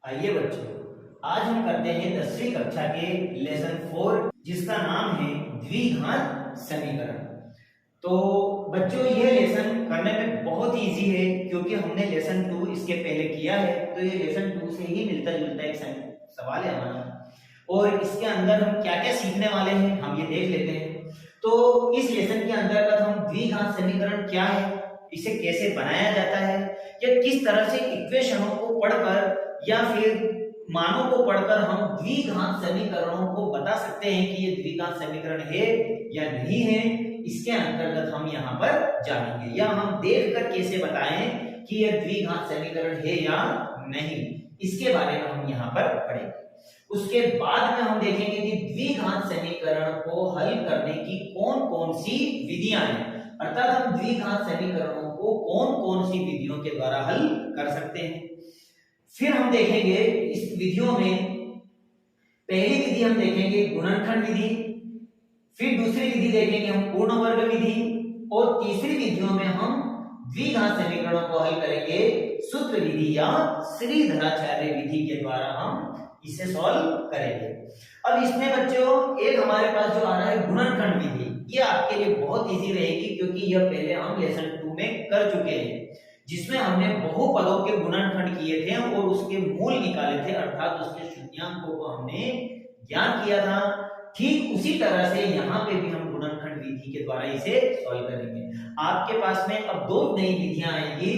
आइए बच्चों, आज हम करते हैं 10वीं कक्षा के लेसन 4 जिसका नाम है द्विघात समीकरण। तो बच्चों ये लेसन करने में बहुत इजी है क्योंकि हमने लेसन 2 इसके पहले किया है। तो ये लेसन 2 से ही मिलता जुलता एक सवाल है हमारा, और इसके अंदर हम क्या क्या सीखने वाले हैं हम ये देख लेते हैं। तो इस लेसन के अंतर्गत हम द्विघात समीकरण क्या है, इसे कैसे बनाया जाता है, या किस तरह से इक्वेशनों को पढ़कर या फिर मानों को पढ़कर हम द्विघात समीकरणों को बता सकते हैं कि ये द्विघात समीकरण है या नहीं है, इसके अंतर्गत हम यहाँ पर जानेंगे। या हम देखकर कैसे बताएं कि यह द्विघात समीकरण है या नहीं, इसके बारे में हम यहाँ पर पढ़ेंगे। उसके बाद में हम देखेंगे कि द्विघात समीकरण को हल करने की कौन कौन सी विधियां हैं, अर्थात हम द्विघात समीकरणों को कौन कौन सी विधियों के द्वारा हल कर सकते हैं। फिर हम देखेंगे इस विधियों में पहली विधि हम देखेंगे गुणनखंड विधि, फिर दूसरी विधि देखेंगे हम पूर्ण वर्ग विधि, और तीसरी विधियों में हम द्विघात समीकरणों को हल करेंगे सूत्र विधि या श्रीधराचार्य विधि के द्वारा हम इसे सॉल्व करेंगे। अब इसमें बच्चों एक हमारे पास जो आ रहा है गुणनखंड विधि, ये आपके लिए बहुत इजी रहेगी क्योंकि यह पहले हम लेसन 2 में कर चुके हैं, जिसमें हमने बहुपदों के गुणनखंड किए थे और उसके मूल निकाले थे, अर्थात उसके शून्याङ्कों को हमने ज्ञात किया था। ठीक उसी तरह से यहाँ पे भी हम गुणनखंड विधि के द्वारा इसे सॉल्व करेंगे। आपके पास में अब दो नई विधियां आएंगी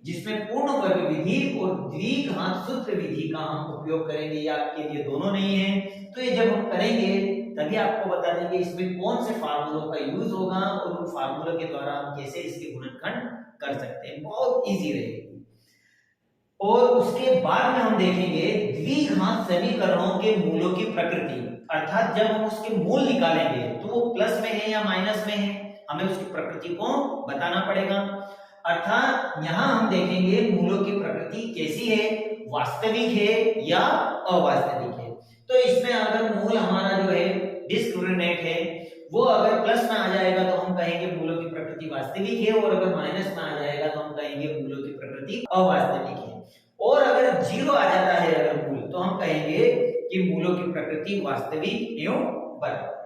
जिसमें पूर्ण वर्ग विधि और द्विघात सूत्र विधि का हम उपयोग करेंगे। ये आपके लिए दोनों नहीं है, तो ये जब हम करेंगे तभी आपको बता देंगे इसमें कौन से फार्मूलों का यूज होगा और उन फार्मूलों के द्वारा हम कैसे इसके गुणनखंड कर सकते हैं। बहुत इजी रहेगी। और उसके बाद में हम देखेंगे द्विघात समीकरणों के मूलों की प्रकृति, अर्थात जब हम उसके मूल निकालेंगे तो वो प्लस में है या माइनस में है, हमें उसकी प्रकृति को बताना पड़ेगा। अर्थात यहाँ हम देखेंगे मूलों की प्रकृति कैसी है, वास्तविक है या अवास्तविक है। तो इसमें अगर मूल हमारा जो है डिस्क्रिमिनेट है, वो अगर प्लस में आ जाएगा तो हम कहेंगे मूलों की प्रकृति वास्तविक है, और अगर माइनस में आ जाएगा तो हम कहेंगे मूलों की प्रकृति अवास्तविक है। और अगर जीरो आ जाता है अगर मूल, तो हम कहेंगे कि मूलों की प्रकृति वास्तविक एवं बराबर।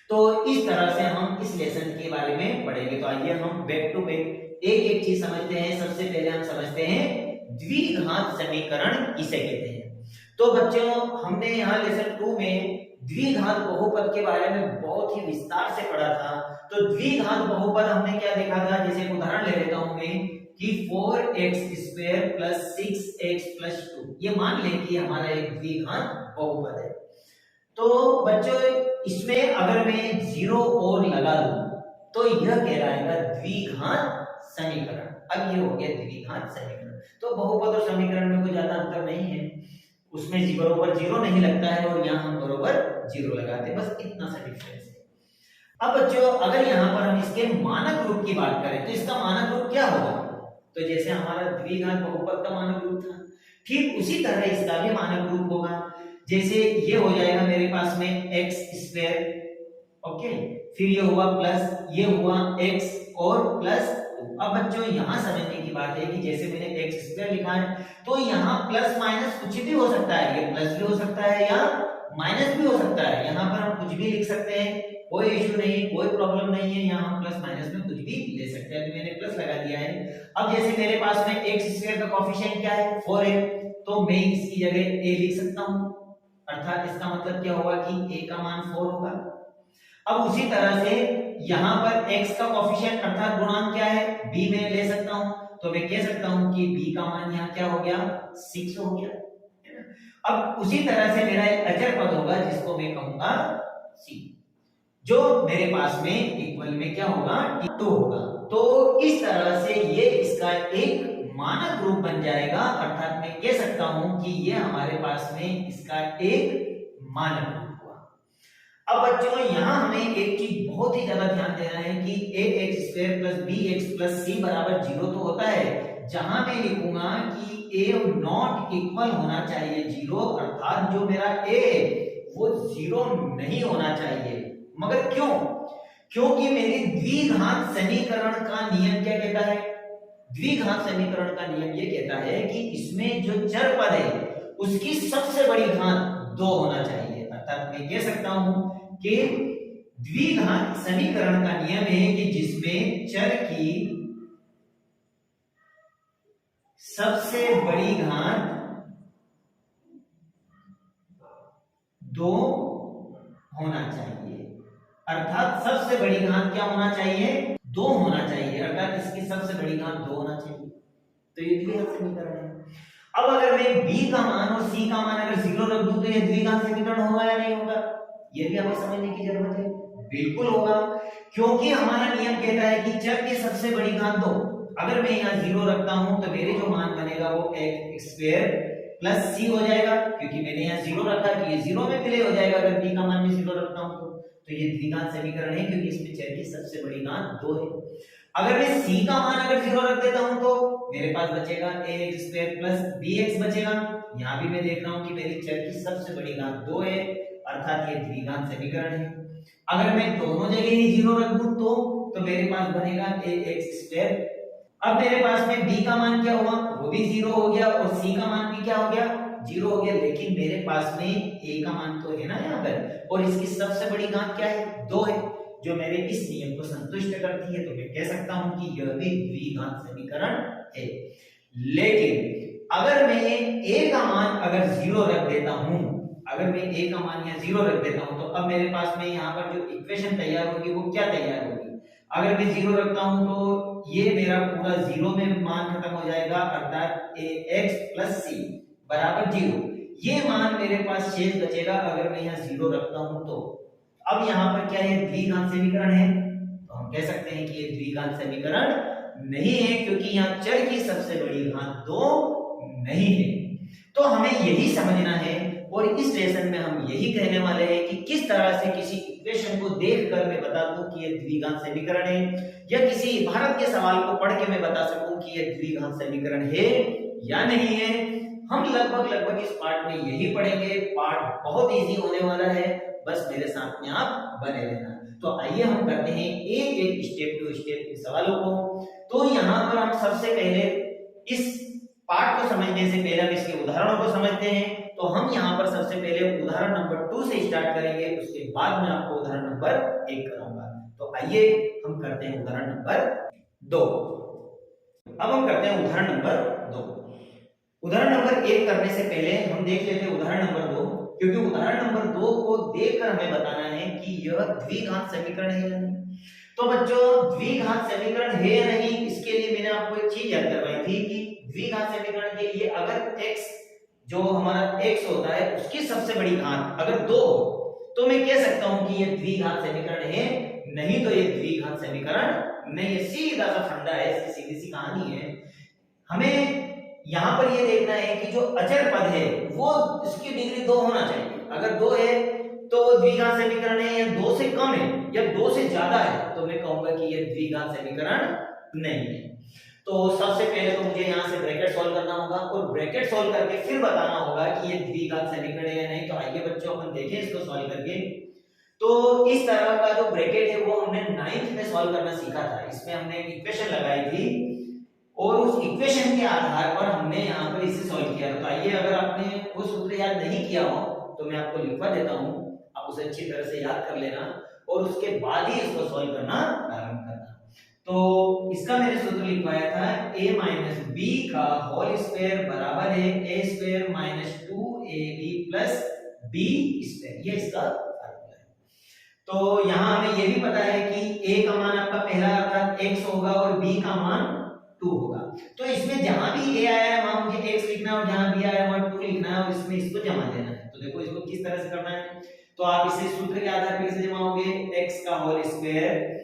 तो इस तरह से हम इस लेसन के बारे में पढ़ेंगे। तो आइए हम बैक टू बैक एक एक चीज समझते हैं। सबसे पहले हम समझते हैं द्विघात समीकरण किसे कहते हैं। तो बच्चों हमने यहाँ लेसन 2 में द्विघात बहुपद के बारे में बहुत ही विस्तार से पढ़ा था। तो द्विघात बहुपद हमने क्या देखा था, जैसे उदाहरण ले लेता हूं मैं कि 4x² + 6x + 2, ये मान लें कि हमारा एक द्विघात बहुपद है। तो बच्चों इसमें अगर मैं 0 और लगा दूं तो यह कहलाएगा द्विघात समीकरण। अब ये हो गया द्विघात समीकरण। तो बहुपद और समीकरण में कोई ज्यादा अंतर नहीं है, उसमें जी बराबर 0 नहीं लगता है और यहाँ हम बराबर 0 लगाते हैं, बस इतना सा डिफरेंस है। अब बच्चों अगर यहाँ पर हम इसके मानक रूप की बात करें तो इसका मानक रूप क्या होगा, तो जैसे हमारा द्विघात बहुपद का मानक रूप था, ठीक उसी तरह इसका भी मानक रूप होगा। जैसे ये हो जाएगा मेरे पास में x², ओके, फिर ये हुआ प्लस, ये हुआ x और प्लस 2। अब बच्चों यहाँ समझने की बात है कि जैसे मैंने x² लिखा है तो यहाँ प्लस माइनस कुछ भी हो सकता है, ये प्लस भी हो सकता है या माइनस भी हो सकता है। यहाँ पर हम कुछ भी लिख सकते हैं, कोई इश्यू नहीं, कोई प्रॉब्लम नहीं है, यहाँ हम प्लस माइनस में कुछ भी ले सकते हैं। अभी मैंने प्लस लगा दिया है। अब जैसे मेरे पास में x² का कोएफिशिएंट क्या है, 4 है, तो मैं इसकी जगह a लिख सकता हूँ, अर्थात इसका मतलब क्या होगा कि a का मान 4 होगा। अब उसी तरह से यहाँ पर x का कोएफिशिएंट अर्थात गुणांक क्या है, b में ले सकता हूँ, तो मैं कह सकता हूँ कि b का मान यहाँ क्या हो गया, 6 हो गया। अब उसी तरह से मेरा एक अचर पद होगा जिसको मैं कहूंगा c, जो मेरे पास में इक्वल में क्या होगा, 2 होगा। तो इस तरह से ये इसका एक मानक रूप बन जाएगा, अर्थात मैं कह सकता हूं कि ये हमारे पास में इसका एक मानक रूप हुआ। अब बच्चों यहाँ हमें एक चीज बहुत ही ज्यादा ध्यान देना है कि ax² + bx + c = 0 तो होता है, जहां मैं लिखूंगा कि a नॉट इक्वल होना चाहिए 0, अर्थात जो मेरा a वो 0 नहीं होना चाहिए। मगर क्यों? क्योंकि मेरी द्विघात समीकरण का नियम क्या कहता है, द्विघात समीकरण का नियम ये कहता है कि इसमें जो चर पद है उसकी सबसे बड़ी घात 2 होना चाहिए। अर्थात मैं कह सकता हूं कि द्विघात समीकरण का नियम है कि जिसमें चर की सबसे बड़ी घात 2 होना चाहिए। अर्थात सबसे बड़ी घात क्या होना चाहिए? 2 होना चाहिए। अर्थात इसकी सबसे बड़ी घात 2 होना चाहिए। तो ये द्विघात समीकरण है। अब अगर मैं b का मान और c का मान अगर 0 रख दूं तो ये द्विघात समीकरण होगा या नहीं होगा? ये भी हमें समझने की जरूरत है। बिल्कुल होगा, क्योंकि हमारा नियम कहता है कि चर की सबसे बड़ी घात 2। अगर मैं यहाँ 0 रखता हूं तो मेरे जो मान बनेगा वो x स्क्वायर प्लस c हो जाएगा, क्योंकि मैंने यहाँ 0 रखा है तो ये 0 में विलय हो जाएगा अगर b का मान मैं 0 रखता हूं तो ये द्विघात समीकरण है, क्योंकि इसमें चर की सबसे बड़ी घात 2 है। अगर मैं c का मान अगर 0 रख देता हूं तो मेरे पास बचेगा ax स्क्वायर प्लस bx बचेगा। यहाँ भी मैं देख रहा हूं कि मेरी चर की सबसे बड़ी घात 2 है, अर्थात ये द्विघात समीकरण है। अगर मैं दोनों जगह ही 0 रख दूं तो मेरे पास बनेगा ax स्क्वायर। अब मेरे पास में b का मान क्या हुआ? वो भी 0 हो गया और c का मान भी क्या हो गया? 0 हो गया। लेकिन मेरे पास में a का मान तो है ना यहाँ पर, और इसकी सबसे बड़ी घात क्या है? 2 है, जो मेरे इस नियम को संतुष्ट करती है। तो मैं कह सकता हूं कि यह भी द्विघात समीकरण है। लेकिन अगर मैं a का मान अगर 0 रख देता हूं, अगर मैं a का मान यहाँ 0 रख देता हूं तो अब मेरे पास में यहाँ पर जो इक्वेशन तैयार होगी वो क्या तैयार होगी? अगर मैं 0 रखता हूं तो ये मेरा पूरा 0 में मान खत्म हो जाएगा, अर्थात ax प्लस c बराबर 0। ये मान मेरे पास शेष बचेगा अगर मैं यहाँ 0 रखता हूं तो। अब यहाँ पर क्या है? द्विघात समीकरण है, तो हम कह सकते हैं कि ये द्विघात समीकरण नहीं है, क्योंकि यहाँ चर की सबसे बड़ी घात 2 नहीं है। तो हमें यही समझना है और इस लेसन में हम यही कहने वाले हैं कि किस तरह से किसी इक्वेशन को देखकर मैं बता दूं कि ये द्विघात समीकरण है, या किसी भारत के सवाल को पढ़ के मैं बता सकूं कि ये द्विघात समीकरण है या नहीं है। हम लगभग इस पार्ट में यही पढ़ेंगे। पार्ट बहुत इजी होने वाला है, बस मेरे साथ में आप बने रहना। तो आइए हम करते हैं एक एक स्टेप टू स्टेप इन सवालों को। तो यहाँ पर हम सबसे पहले इस पार्ट को समझने से पहले हम इसके उदाहरणों को समझते हैं। तो हम यहाँ पर सबसे पहले उदाहरण नंबर 2 से स्टार्ट करेंगे, उसके बाद मैं आपको उदाहरण नंबर 1 कराऊंगा। तो आइए हम करते हैं उदाहरण नंबर 2। अब हम करते हैं उदाहरण नंबर 2। उदाहरण नंबर 1 करने से पहले हम देख लेते हैं उदाहरण नंबर 2, क्योंकि उदाहरण नंबर 2 को देखकर हमें बताना है कि यह द्विघात समीकरण है या नहीं। तो बच्चों, द्विघात समीकरण है या नहीं, इसके लिए मैंने आपको एक चीज याद करवाई थी कि द्विघात समीकरण के लिए अगर x जो हमारा x होता है उसकी सबसे बड़ी घात अगर 2 हो तो मैं कह सकता हूं कि यह द्विघात समीकरण है, नहीं तो यह द्विघात समीकरण नहीं है। सीधा सा फंडा है, इसकी सीधी सी कहानी है। हमें यहाँ पर ये देखना है कि जो अचर पद है वो इसकी डिग्री 2 होना चाहिए। अगर 2 है तो वो द्विघात समीकरण है, या 2 से कम है या 2 से ज्यादा है तो मैं कहूंगा कि ये द्विघात समीकरण नहीं है। तो सबसे पहले तो मुझे यहाँ से ब्रैकेट सॉल्व करना होगा और ब्रैकेट सॉल्व करके फिर बताना होगा कि ये द्विघात समीकरण है या नहीं। तो आइए बच्चों अपन देखें इसको सॉल्व करके। तो इस तरह का जो ब्रैकेट है वो हमने 9th में सॉल्व करना सीखा था। इसमें हमने एक इक्वेशन लगाई थी और उस इक्वेशन के आधार पर हमने यहाँ पर इसे सॉल्व किया। तो आइए, अगर आपने वो सूत्र याद नहीं किया हो तो मैं आपको लिखवा देता हूँ, आप उसे अच्छी तरह से याद कर लेना और उसके बाद ही इसको सॉल्व करना प्रारंभ करना। तो इसका मैंने सूत्र लिखवाया था a माइनस बी का होल स्क्वायर बराबर है a square minus 2ab plus b square, ये इसका फार्मूला है। तो यहाँ हमें ये भी पता है कि a का मान आपका पहला अर्थात x होगा और b का मान 2 होगा। तो इसमें जहां भी a आया है वहां मुझे x लिखना है और जहां b आया है वहां 2 लिखना है और इसमें इसको जमा देना है। तो देखो इसको किस तरह से करना है। तो आप इसे सूत्र के आधार पर इसे जमाओगे, x का होल स्क्वायर,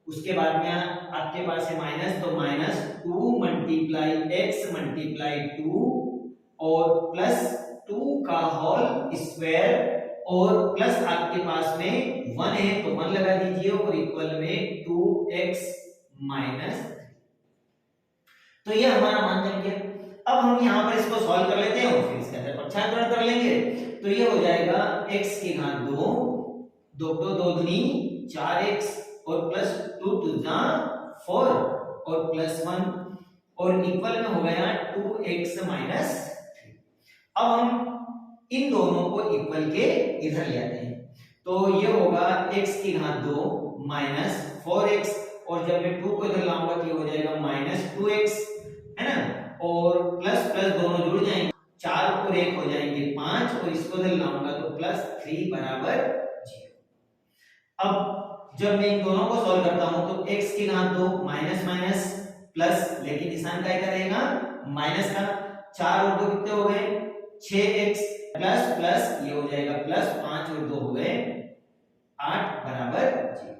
उसके बाद में आपके पास है माइनस, तो माइनस 2 मल्टीप्लाई x मल्टीप्लाई 2 और प्लस 2 का होल स्क्वायर और प्लस आपके पास में 1 है तो 1 लगा दीजिए और इक्वल में 2x माइनस। तो ये हमारा मान बन गया। अब हम यहाँ पर इसको सॉल्व कर लेते हैं और फिर इसके अंदर प्रत्यारोपण कर लेंगे। तो ये हो जाएगा x की घात 2, 2 दूनी 4x और प्लस 2 2 4 और प्लस 1 और इक्वल में हो गया 2x माइनस 3। अब हम इन दोनों को इक्वल के इधर ले आते हैं, तो ये होगा x की घात 2 माइनस 4x, और जब मैं 2 को इधर लाऊंगा तो ये हो जाएगा माइनस 2x, है ना, और प्लस प्लस दोनों जुड़ जाएंगे, 4 और 1 हो जाएंगे 5, और इसको इधर लाऊंगा तो प्लस 3 बराबर 0। अब जब मैं इन दोनों को सॉल्व करता हूं तो x की घात 2 माइनस माइनस प्लस, लेकिन निशान क्या रहेगा, माइनस का, 4 और 2 कितने हो गए 6x, प्लस प्लस ये हो जाएगा प्लस 5 और 2 हो गए 8 बराबर 0।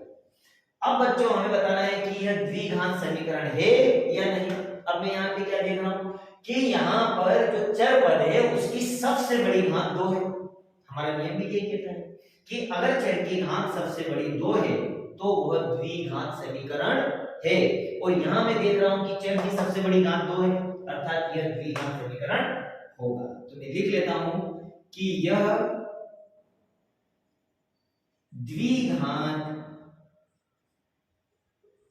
अब बच्चों हमें बताना है कि यह द्विघात समीकरण है या नहीं। अब मैं यहाँ पे क्या देख रहा हूं कि यहाँ पर जो चर पद है उसकी सबसे बड़ी घात 2 है। हमारा नियम भी यही कहता है कि अगर चर की घात सबसे बड़ी 2 है तो वह द्विघात समीकरण है, और यहाँ मैं देख रहा हूं कि चर की सबसे बड़ी घात 2 है, अर्थात यह द्विघात समीकरण होगा। तो मैं लिख लेता हूं कि यह द्विघात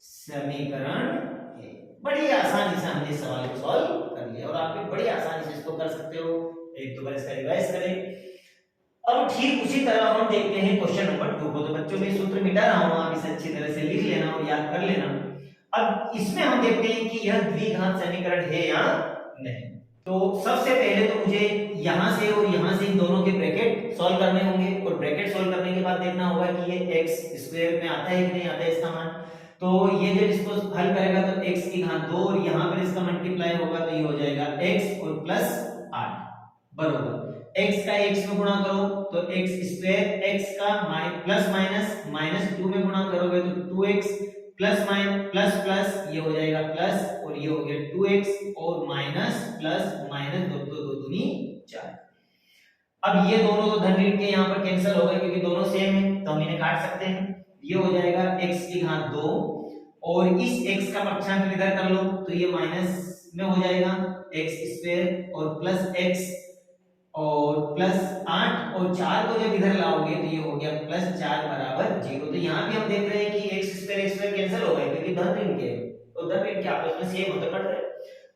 समीकरण है। बड़ी आसानी से हमने सवाल को सॉल्व कर लिया, और आप भी बड़ी आसानी से इसको कर सकते हो। एक दो बार इसका रिवाइज करें। अब ठीक उसी तरह हम देखते हैं क्वेश्चन नंबर 2 को। तो बच्चों में सूत्र मिटा रहा हूं, आप इसे अच्छी तरह से लिख लेना और याद कर लेना। अब इसमें हम देखते हैं कि यह द्विघात समीकरण है या नहीं। तो सबसे पहले तो मुझे यहां से और यहां से इन दोनों के ब्रैकेट सॉल्व करने होंगे, और ब्रैकेट सॉल्व करने के बाद देखना होगा कि ये x स्क्वायर में आता है कि नहीं आता है इसका मान। तो ये जब इसको हल करेगा तो x की घात 2 और यहां पर इसका मल्टीप्लाई होगा तो ये हो जाएगा x और प्लस 8 बराबर x का x में गुणा करो तो x स्क्वायर, x का प्लस माइनस माइनस 2 में गुणा करोगे तो 2x plus minus plus plus ये हो जाएगा प्लस, और ये हो गया 2x और माइनस प्लस माइनस 2 2 दूनी 4। अब ये दोनों तो धन ऋण के यहाँ पर कैंसिल हो गए क्योंकि दोनों सेम है, तो हम इन्हें काट सकते हैं। ये हो जाएगा x की घात 2 और इस x का पक्षांतर इधर कर लो तो ये माइनस में हो जाएगा x स्क्वायर और प्लस x और प्लस 8 और 4 को जब इधर लाओगे तो ये हो गया प्लस 4 बराबर 0। तो यहाँ भी हम देख रहे हैं कि x स्क्वायर कैंसिल हो गए क्योंकि धन ऋण के, तो धन ऋण के आपस में सेम होते पड़ रहे।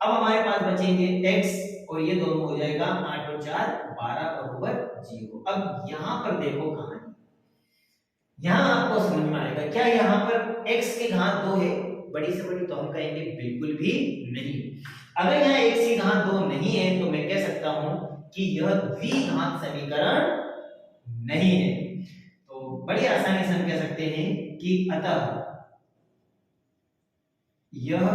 अब हमारे पास बचेंगे x और ये दोनों हो जाएगा 8 और 4 12 बराबर 0। अब यहाँ पर देखो कहानी, यहाँ आपको समझ में आएगा क्या यहाँ पर x की घात 2 है बड़ी से बड़ी, तो हम कहेंगे बिल्कुल भी नहीं। अगर यहाँ x की घात 2 नहीं है तो मैं कह सकता हूं कि यह द्विघात समीकरण नहीं है। तो बड़ी आसानी से हम कह सकते हैं कि अतः यह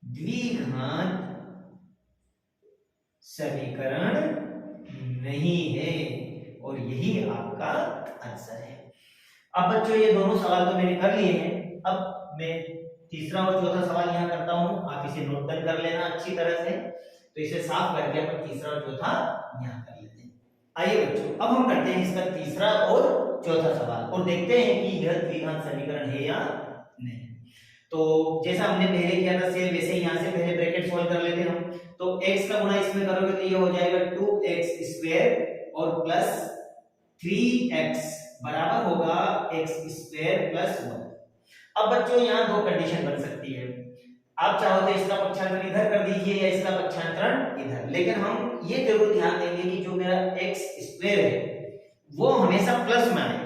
द्विघात समीकरण नहीं है, और यही आपका आंसर है। अब बच्चों ये दोनों सवाल तो मैंने कर लिए हैं, अब मैं तीसरा और चौथा सवाल यहाँ करता हूं, आप इसे नोट डाउन कर लेना अच्छी तरह से। तो इसे साफ करके अपन तीसरा और चौथा यहाँ कर लेते हैं। आइए बच्चों अब हम करते हैं इसका तीसरा और चौथा सवाल और देखते हैं कि यह द्विघात समीकरण है या नहीं। तो जैसा हमने पहले किया था सेम वैसे यहाँ से पहले ब्रैकेट सॉल्व कर लेते हैं हम। तो x का गुणा इसमें करोगे तो ये हो जाएगा 2x स्क्वायर और प्लस 3x बराबर होगा x स्क्वायर प्लस 1। अब बच्चों यहाँ दो कंडीशन बन सकती है, आप चाहो तो इसका पक्षांतरण इधर कर दीजिए या इसका पक्षांतरण इधर, लेकिन हम ये जरूर ध्यान देंगे कि जो मेरा x स्क्वायर है वो हमेशा प्लस में आए,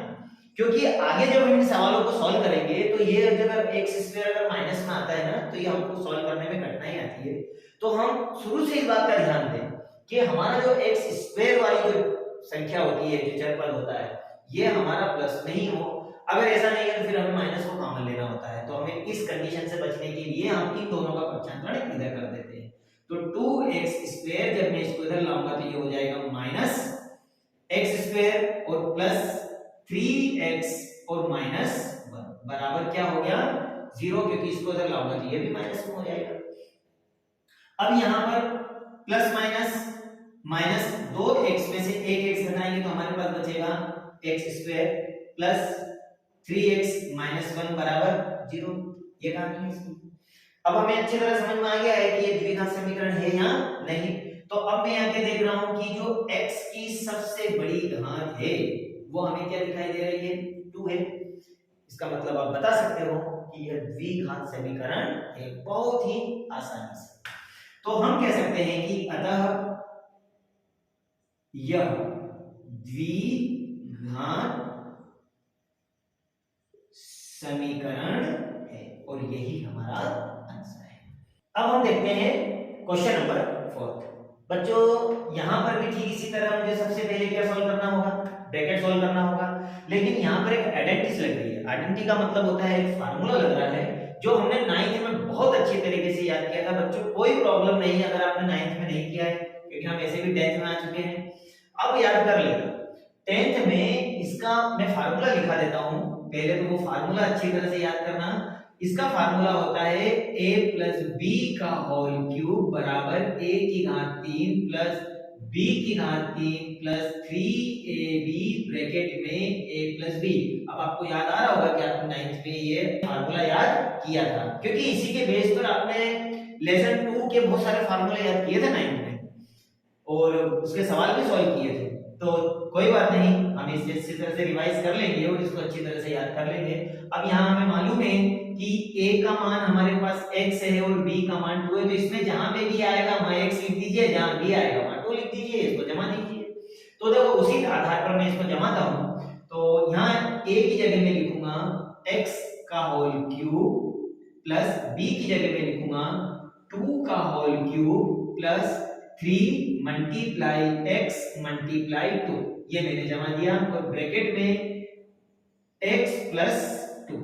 क्योंकि आगे जब हम इन सवालों को सॉल्व करेंगे तो ये अगर x स्क्वायर अगर माइनस में आता है ना तो ये हमको सॉल्व करने में कठिनाई आती है। तो हम शुरू से इस बात का ध्यान दें कि हमारा जो x स्क्वायर वाली जो संख्या होती है, जो चर पद होता है, ये हमारा प्लस में ही हो। अगर ऐसा नहीं है तो फिर हमें माइनस को कॉमन लेना होता है। तो हमें इस कंडीशन से बचने के लिए हम इन दोनों का पक्षांतरण इधर कर देते हैं। तो 2x स्क्वायर जब मैं इसको इधर लाऊंगा तो ये हो जाएगा माइनस x स्क्वायर और प्लस 3x और माइनस 1 बराबर क्या हो गया 0, क्योंकि इसको इधर लाऊंगा तो ये भी माइनस में हो जाएगा। अब यहाँ पर प्लस माइनस माइनस 2x में से एक x घटाएंगे तो हमारे पास बचेगा x square plus 3x minus 1 बराबर 0। ये कहानी है इसकी। अब हमें अच्छी तरह समझ में आ गया है कि ये द्विघात समीकरण है या नहीं। तो अब मैं यहाँ पे देख रहा हूं कि जो x की सबसे बड़ी घात है वो हमें क्या दिखाई दे रही है 2 है। इसका मतलब आप बता सकते हो कि यह द्विघात समीकरण है, बहुत ही आसानी से। तो हम कह सकते हैं कि अतः यह द्विघात समीकरण है और यही हमारा आंसर है। अब हम देखते हैं क्वेश्चन नंबर 4। बच्चों यहां पर भी ठीक इसी तरह मुझे सबसे पहले क्या सॉल्व करना होगा, ब्रैकेट सॉल्व करना होगा, लेकिन यहां पर एक आइडेंटिटी लग रही है। आइडेंटिटी का मतलब होता है एक फार्मूला लग रहा है जो हमने 9th में बहुत अच्छे तरीके से याद किया था। बच्चों कोई प्रॉब्लम नहीं है अगर आपने 9th में नहीं किया है, क्योंकि हम ऐसे भी 10th में आ चुके हैं। अब याद कर लेना 10th में इसका मैं फार्मूला लिखा देता हूं, पहले तो वो फार्मूला अच्छी तरह से याद करना। इसका फार्मूला होता है a प्लस बी का होल क्यूब बराबर a की घात 3 प्लस b की घात 3 प्लस 3ab ब्रैकेट में a प्लस b। अब आपको याद आ रहा होगा कि आपने 9th में ये फार्मूला याद किया था, क्योंकि इसी के बेस पर आपने लेसन 2 के बहुत सारे फार्मूले याद किए थे 9th में और उसके सवाल भी सॉल्व किए थे। तो कोई बात नहीं, हम इसे अच्छी तरह से रिवाइज कर लेंगे और इसको अच्छी तरह से याद कर लेंगे। अब यहाँ हमें मालूम है कि a का मान हमारे पास x है और b का मान 2 है, तो इसमें जहां पे भी आएगा वहां x लिख दीजिए, जहां b आएगा वहां 2 लिख दीजिए, इसको जमा दीजिए। तो देखो उसी आधार पर मैं इसको जमाता हूं। तो यहाँ a की जगह में लिखूंगा x का होल क्यूब प्लस b की जगह में लिखूंगा 2 का whole cube plus 3 multiply x multiply 2, ये मैंने जमा दिया और ब्रैकेट में x प्लस 2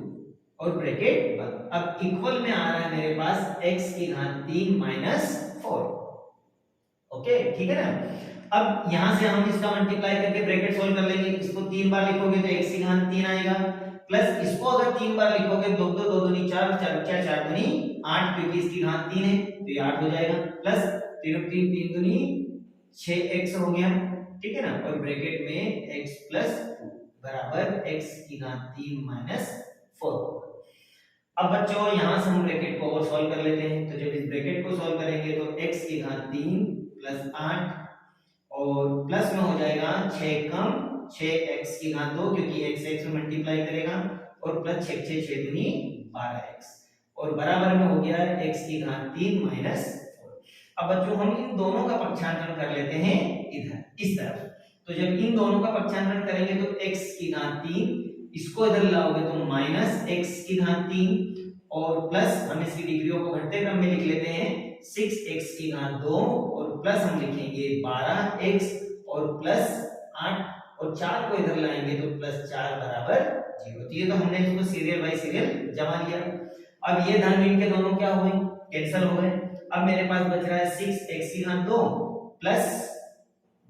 और ब्रैकेट बंद। अब इक्वल में आ रहा है मेरे पास x की घात 3 माइनस 4। ओके ठीक है ना। अब यहां से हम इसका मल्टीप्लाई करके ब्रैकेट सोल्व कर लेंगे। इसको 3 बार लिखोगे तो x की घात 3 आएगा, प्लस इसको अगर 3 बार लिखोगे 2 2 2 दूनी 4 4 4 4 दूनी 8, क्योंकि इसकी घात 3 है तो ये 8 हो जाएगा, प्लस 3 3 3 दूनी 6x हो गया, ठीक है ना। और ब्रैकेट में x प्लस 2 बराबर x की घात 3 माइनस 4। अब बच्चों यहां से हम ब्रैकेट को और सॉल्व कर लेते हैं। तो जब इस ब्रैकेट को सॉल्व करेंगे तो x की घात 3 प्लस 8 और प्लस में हो जाएगा 6 कम 6x की घात 2, क्योंकि x x में मल्टीप्लाई करेगा, और प्लस 6 6 6 दूनी 12x और बराबर में हो गया x की घात 3 माइनस 4। अब बच्चों हम इन दोनों का पक्षांतरण कर लेते हैं इधर इस तरफ। तो जब इन दोनों का पक्षांतरण करेंगे तो x की घात 3, इसको इधर लाओगे तो माइनस x की घात 3 और प्लस हम इसकी डिग्रियों को घटते क्रम में लिख लेते हैं 6x की घात 2 और प्लस हम लिखेंगे 12x और प्लस 8 और 4 को इधर लाएंगे तो प्लस 4 बराबर 0। तो ये तो हमने इसको सीरियल बाय सीरियल जमा लिया। अब ये धन ऋण के दोनों क्या हुए, कैंसिल हो गए। अब मेरे पास बच रहा है 6x की घात 2 प्लस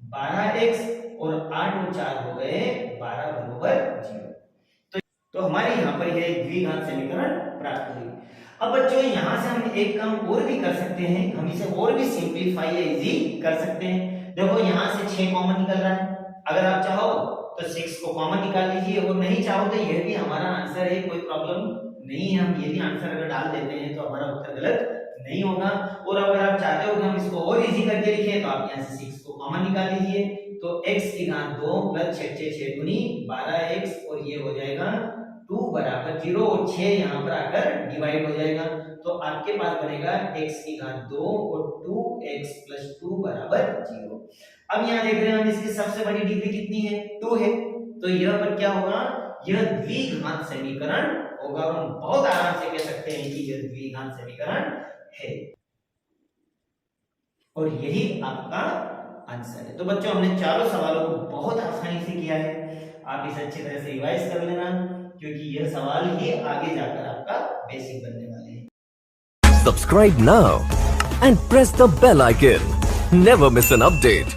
12x और 8 और 4 हो गए 12 बराबर 0। तो हमारे यहाँ पर यह द्विघात समीकरण प्राप्त हुई। अब बच्चों यहाँ से हम एक काम और भी कर सकते हैं, हम इसे और भी सिंपलीफाई या इजी कर सकते हैं। देखो यहाँ से 6 कॉमन निकल रहा है, अगर आप चाहो तो 6 को कॉमन निकाल लीजिए और नहीं चाहो तो यह भी हमारा आंसर है, कोई प्रॉब्लम नहीं है। हम ये भी आंसर अगर डाल देते हैं तो हमारा उत्तर गलत नहीं होगा। और अगर आप चाहते हो कि हम इसको और इजी करके लिखें तो आप यहाँ से 6 को कॉमन निकाल लीजिए, तो x की घात 2 प्लस 6 6 6 दूनी 12x और ये हो जाएगा 2 बराबर 0 और 6 यहाँ पर आकर डिवाइड हो जाएगा, तो आपके पास बनेगा x की घात 2 और 2x प्लस 2 बराबर 0। अब यहाँ देख रहे हैं हम इसकी सबसे बड़ी डिग्री कितनी है, 2 है, तो यह पर क्या होगा, यह द्विघात समीकरण होगा और हम बहुत आराम से कह सकते हैं कि यह द्विघात समीकरण है और यही आपका आंसर है। तो बच्चों हमने चारों सवालों को बहुत आसानी से किया है, आप इसे अच्छी तरह से रिवाइज कर लेना, क्योंकि यह सवाल ही आगे जाकर आपका बेसिक बनने वाले हैं। Subscribe now and press the bell icon. Never miss an update.